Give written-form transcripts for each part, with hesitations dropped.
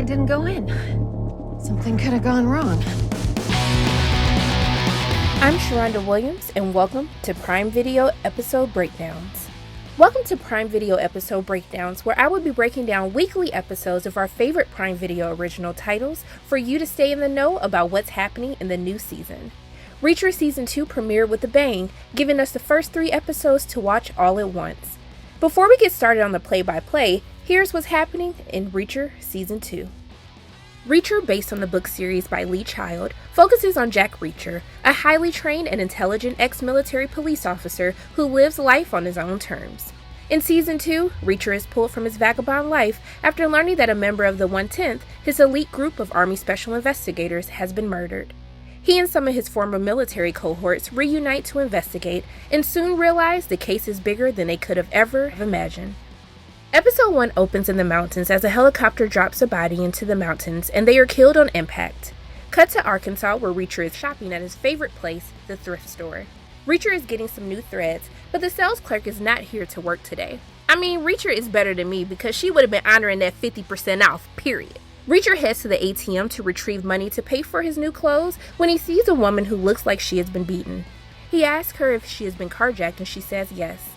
I didn't go in. Something could have gone wrong. I'm Sharonda Williams, and welcome to Prime Video Episode Breakdowns. Welcome to Prime Video Episode Breakdowns, where I will be breaking down weekly episodes of our favorite Prime Video original titles for you to stay in the know about what's happening in the new season. Reacher Season 2 premiered with a bang, giving us the first 3 episodes to watch all at once. Before we get started on the play-by-play, here's what's happening in Reacher Season 2. Reacher, based on the book series by Lee Child, focuses on Jack Reacher, a highly trained and intelligent ex-military police officer who lives life on his own terms. In Season 2, Reacher is pulled from his vagabond life after learning that a member of the 110th, his elite group of Army Special Investigators, has been murdered. He and some of his former military cohorts reunite to investigate and soon realize the case is bigger than they could have ever imagined. Episode 1 opens in the mountains as a helicopter drops a body into the mountains and they are killed on impact. Cut to Arkansas where Reacher is shopping at his favorite place, the thrift store. Reacher is getting some new threads, but the sales clerk is not here to work today. I mean, Reacher is better than me because she would have been honoring that 50% off, period. Reacher heads to the ATM to retrieve money to pay for his new clothes when he sees a woman who looks like she has been beaten. He asks her if she has been carjacked and she says yes.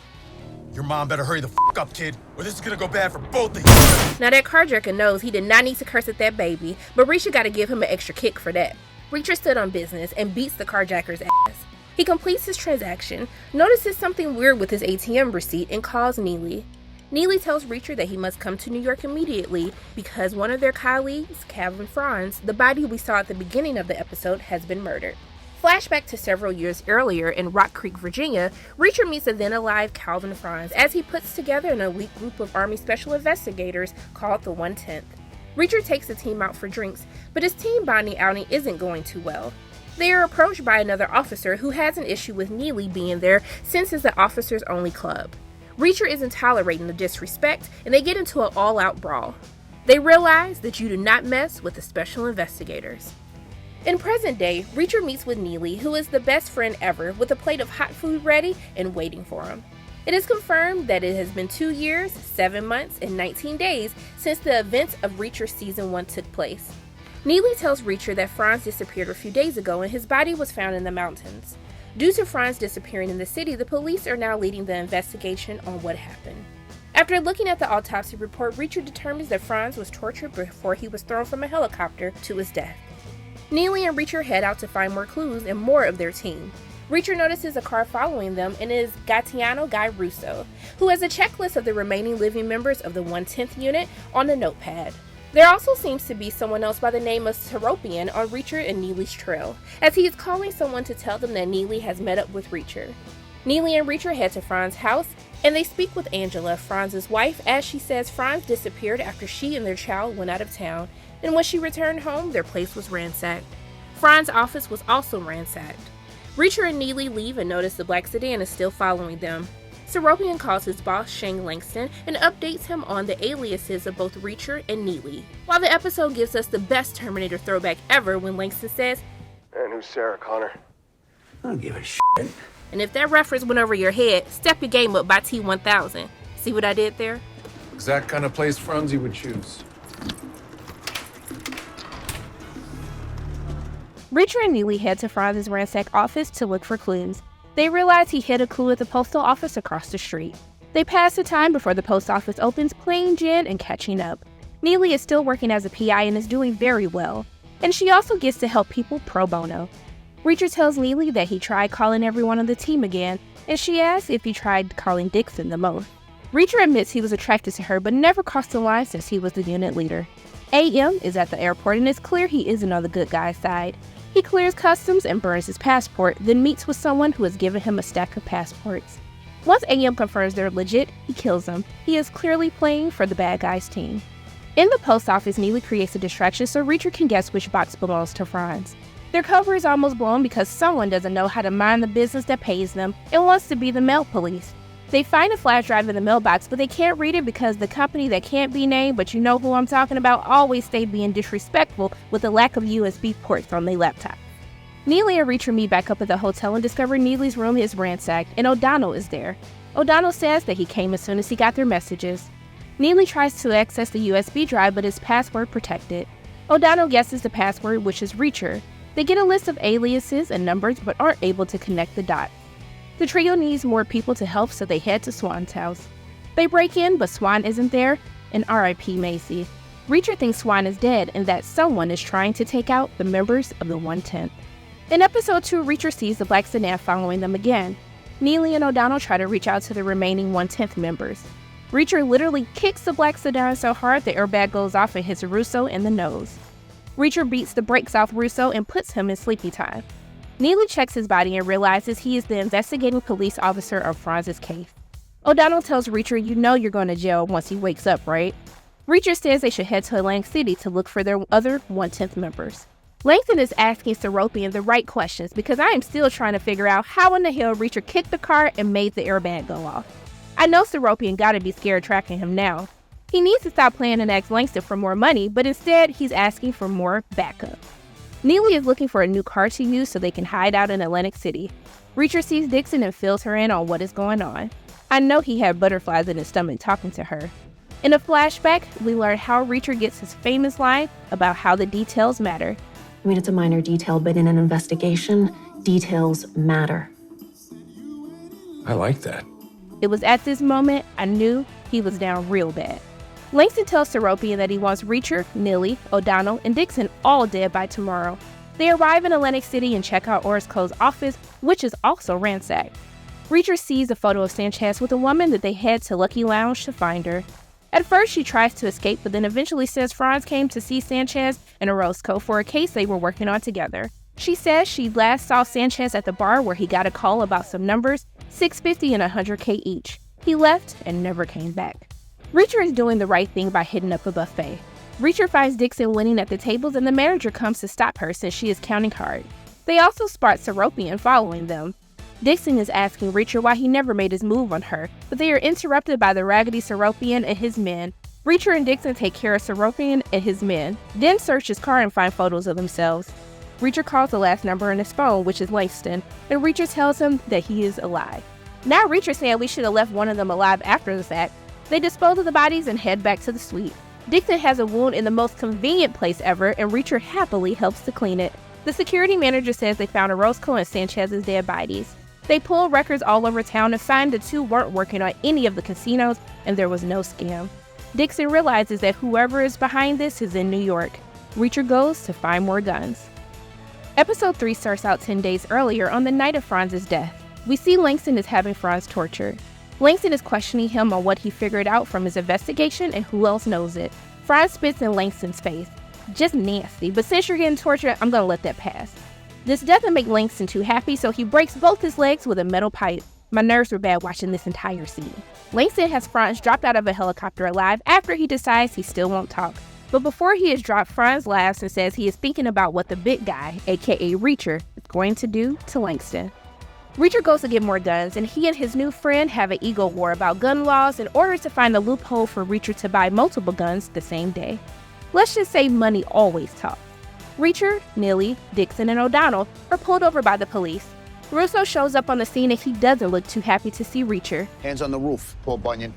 Your mom better hurry the f*** up, kid, or this is gonna go bad for both of you. Now that carjacker knows he did not need to curse at that baby, but Reacher gotta give him an extra kick for that. Reacher stood on business and beats the carjacker's ass. He completes his transaction, notices something weird with his ATM receipt, and calls Neely. Neely tells Reacher that he must come to New York immediately because one of their colleagues, Calvin Franz, the body we saw at the beginning of the episode, has been murdered. Flashback to several years earlier in Rock Creek, Virginia, Reacher meets a then-alive Calvin Franz as he puts together an elite group of Army Special Investigators called the 110th. Reacher takes the team out for drinks, but his team bonding outing isn't going too well. They are approached by another officer who has an issue with Neely being there since it's the officers' only club. Reacher isn't tolerating the disrespect, and they get into an all-out brawl. They realize that you do not mess with the Special Investigators. In present day, Reacher meets with Neely, who is the best friend ever, with a plate of hot food ready and waiting for him. It is confirmed that it has been 2 years, 7 months, and 19 days since the events of Reacher Season 1 took place. Neely tells Reacher that Franz disappeared a few days ago and his body was found in the mountains. Due to Franz disappearing in the city, the police are now leading the investigation on what happened. After looking at the autopsy report, Reacher determines that Franz was tortured before he was thrown from a helicopter to his death. Neely and Reacher head out to find more clues and more of their team. Reacher notices a car following them and it is Gaetano Guy Russo, who has a checklist of the remaining living members of the 110th unit on a notepad. There also seems to be someone else by the name of Seropian on Reacher and Neely's trail, as he is calling someone to tell them that Neely has met up with Reacher. Neely and Reacher head to Franz's house, and they speak with Angela, Franz's wife, as she says Franz disappeared after she and their child went out of town, and when she returned home, their place was ransacked. Franz's office was also ransacked. Reacher and Neely leave and notice the black sedan is still following them. Seropian calls his boss, Shane Langston, and updates him on the aliases of both Reacher and Neely. While the episode gives us the best Terminator throwback ever when Langston says, "And who's Sarah Connor?" I don't give a shit. and if that reference went over your head, step your game up by T1000. See what I did there? Exact kind of place Franzi would choose. Reacher and Neely head to Franz's ransacked office to look for clues. They realize he hid a clue at the postal office across the street. They pass the time before the post office opens, playing gin and catching up. Neely is still working as a PI and is doing very well, and she also gets to help people pro bono. Reacher tells Neely that he tried calling everyone on the team again, and she asks if he tried calling Dixon the most. Reacher admits he was attracted to her but never crossed the line since he was the unit leader. AM is at the airport and it's clear he isn't on the good guy's side. He clears customs and burns his passport, then meets with someone who has given him a stack of passports. Once AM confirms they're legit, he kills them. He is clearly playing for the bad guy's team. In the post office, Neely creates a distraction so Reacher can guess which box belongs to Franz. Their cover is almost blown because someone doesn't know how to mind the business that pays them and wants to be the mail police. They find a flash drive in the mailbox, but they can't read it because the company that can't be named, but you know who I'm talking about, always stay being disrespectful with the lack of USB ports on their laptop. Neely and Reacher meet back up at the hotel and discover Neely's room is ransacked and O'Donnell is there. O'Donnell says that he came as soon as he got their messages. Neely tries to access the USB drive but is password protected. O'Donnell guesses the password, which is Reacher. They get a list of aliases and numbers but aren't able to connect the dots. The trio needs more people to help, so they head to Swan's house. They break in, but Swan isn't there, and R.I.P. Macy. Reacher thinks Swan is dead and that someone is trying to take out the members of the 1/10. In episode 2, Reacher sees the black sedan following them again. Neely and O'Donnell try to reach out to the remaining 1/10 members. Reacher literally kicks the black sedan so hard the airbag goes off and hits Russo in the nose. Reacher beats the brakes off Russo and puts him in sleepy time. Neely checks his body and realizes he is the investigating police officer of Franz's case. O'Donnell tells Reacher, "You know you're going to jail once he wakes up, right?" Reacher says they should head to Atlantic City to look for their other 1/10 members. Langston is asking Seropian the right questions because I am still trying to figure out how in the hell Reacher kicked the car and made the airbag go off. I know Seropian gotta be scared tracking him now. He needs to stop playing and ask Langston for more money, but instead he's asking for more backup. Neely is looking for a new car to use so they can hide out in Atlantic City. Reacher sees Dixon and fills her in on what is going on. I know he had butterflies in his stomach talking to her. In a flashback, we learn how Reacher gets his famous line about how the details matter. I mean, it's a minor detail, but in an investigation, details matter. I like that. It was at this moment I knew he was down real bad. Langston tells Seropian that he wants Reacher, Neely, O'Donnell, and Dixon all dead by tomorrow. They arrive in Atlantic City and check out Orozco's office, which is also ransacked. Reacher sees a photo of Sanchez with a woman that they head to Lucky Lounge to find her. At first, she tries to escape, but then eventually says Franz came to see Sanchez and Orozco for a case they were working on together. She says she last saw Sanchez at the bar where he got a call about some numbers, $650 and $100K each. He left and never came back. Reacher is doing the right thing by hitting up a buffet. Reacher finds Dixon winning at the tables and the manager comes to stop her since she is counting hard. They also spot Seropian following them. Dixon is asking Reacher why he never made his move on her, but they are interrupted by the raggedy Seropian and his men. Reacher and Dixon take care of Seropian and his men, then search his car and find photos of themselves. Reacher calls the last number on his phone, which is Langston, and Reacher tells him that he is alive. Now Reacher saying we should have left one of them alive after the fact. They dispose of the bodies and head back to the suite. Dixon has a wound in the most convenient place ever, and Reacher happily helps to clean it. The security manager says they found Orozco and Sanchez's dead bodies. They pull records all over town and find the two weren't working on any of the casinos, and there was no scam. Dixon realizes that whoever is behind this is in New York. Reacher goes to find more guns. Episode 3 starts out 10 days earlier on the night of Franz's death. We see Langston is having Franz tortured. Langston is questioning him on what he figured out from his investigation and who else knows it. Franz spits in Langston's face. Just nasty, but since you're getting tortured, I'm gonna let that pass. This doesn't make Langston too happy, so he breaks both his legs with a metal pipe. My nerves were bad watching this entire scene. Langston has Franz dropped out of a helicopter alive after he decides he still won't talk. But before he is dropped, Franz laughs and says he is thinking about what the big guy, aka Reacher, is going to do to Langston. Reacher goes to get more guns, and he and his new friend have an ego war about gun laws in order to find a loophole for Reacher to buy multiple guns the same day. Let's just say money always talks. Reacher, Neely, Dixon, and O'Donnell are pulled over by the police. Russo shows up on the scene and he doesn't look too happy to see Reacher. Hands on the roof, Paul Bunyan.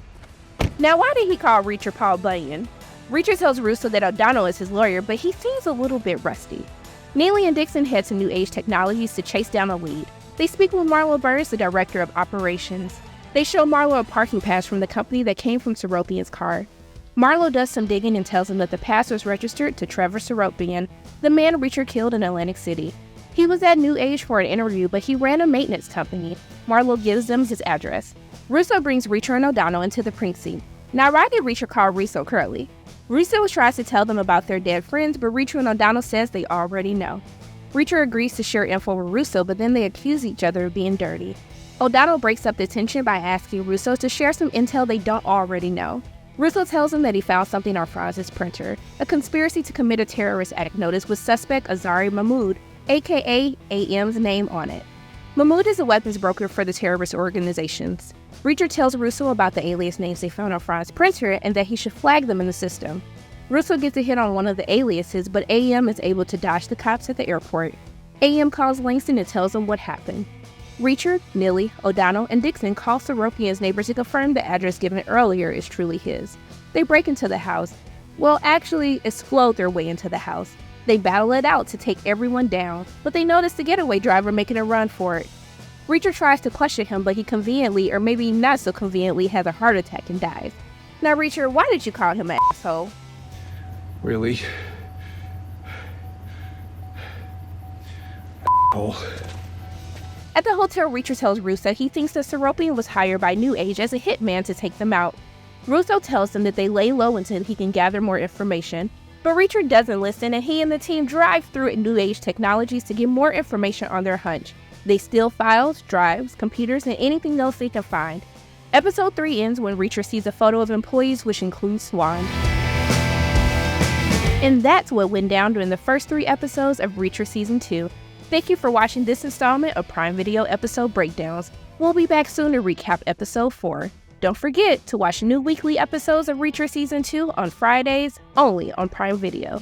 Now, why did he call Reacher Paul Bunyan? Reacher tells Russo that O'Donnell is his lawyer, but he seems a little bit rusty. Neely and Dixon head to New Age Technologies to chase down a lead. They speak with Marlo Burns, the director of operations. They show Marlo a parking pass from the company that came from Seropian's car. Marlo does some digging and tells him that the pass was registered to Trevor Seropian, the man Reacher killed in Atlantic City. He was at New Age for an interview, but he ran a maintenance company. Marlo gives them his address. Russo brings Reacher and O'Donnell into the precinct. Now, why did Reacher call Russo Curly? Russo tries to tell them about their dead friends, but Reacher and O'Donnell says they already know. Reacher agrees to share info with Russo, but then they accuse each other of being dirty. O'Donnell breaks up the tension by asking Russo to share some intel they don't already know. Russo tells him that he found something on Franz's printer, a conspiracy to commit a terrorist act notice with suspect Azari Mahmoud, aka AM's name on it. Mahmoud is a weapons broker for the terrorist organizations. Reacher tells Russo about the alias names they found on Franz's printer and that he should flag them in the system. Russo gets a hit on one of the aliases, but AM is able to dodge the cops at the airport. AM calls Langston and tells him what happened. Reacher, Neely, O'Donnell, and Dixon call Seropian's neighbor to confirm the address given earlier is truly his. They break into the house. Well, actually, explode their way into the house. They battle it out to take everyone down, but they notice the getaway driver making a run for it. Reacher tries to question him, but he conveniently, or maybe not so conveniently, has a heart attack and dies. Now, Reacher, why did you call him an asshole? Really? Asshole. At the hotel, Reacher tells Russo he thinks that Seropian was hired by New Age as a hitman to take them out. Russo tells them that they lay low until he can gather more information, but Reacher doesn't listen, and he and the team drive through New Age technologies to get more information on their hunch. They steal files, drives, computers, and anything else they can find. Episode 3 ends when Reacher sees a photo of employees, which includes Swan. And that's what went down during the first 3 episodes of Reacher Season 2. Thank you for watching this installment of Prime Video episode breakdowns. We'll be back soon to recap episode 4. Don't forget to watch new weekly episodes of Reacher Season 2 on Fridays, only on Prime Video.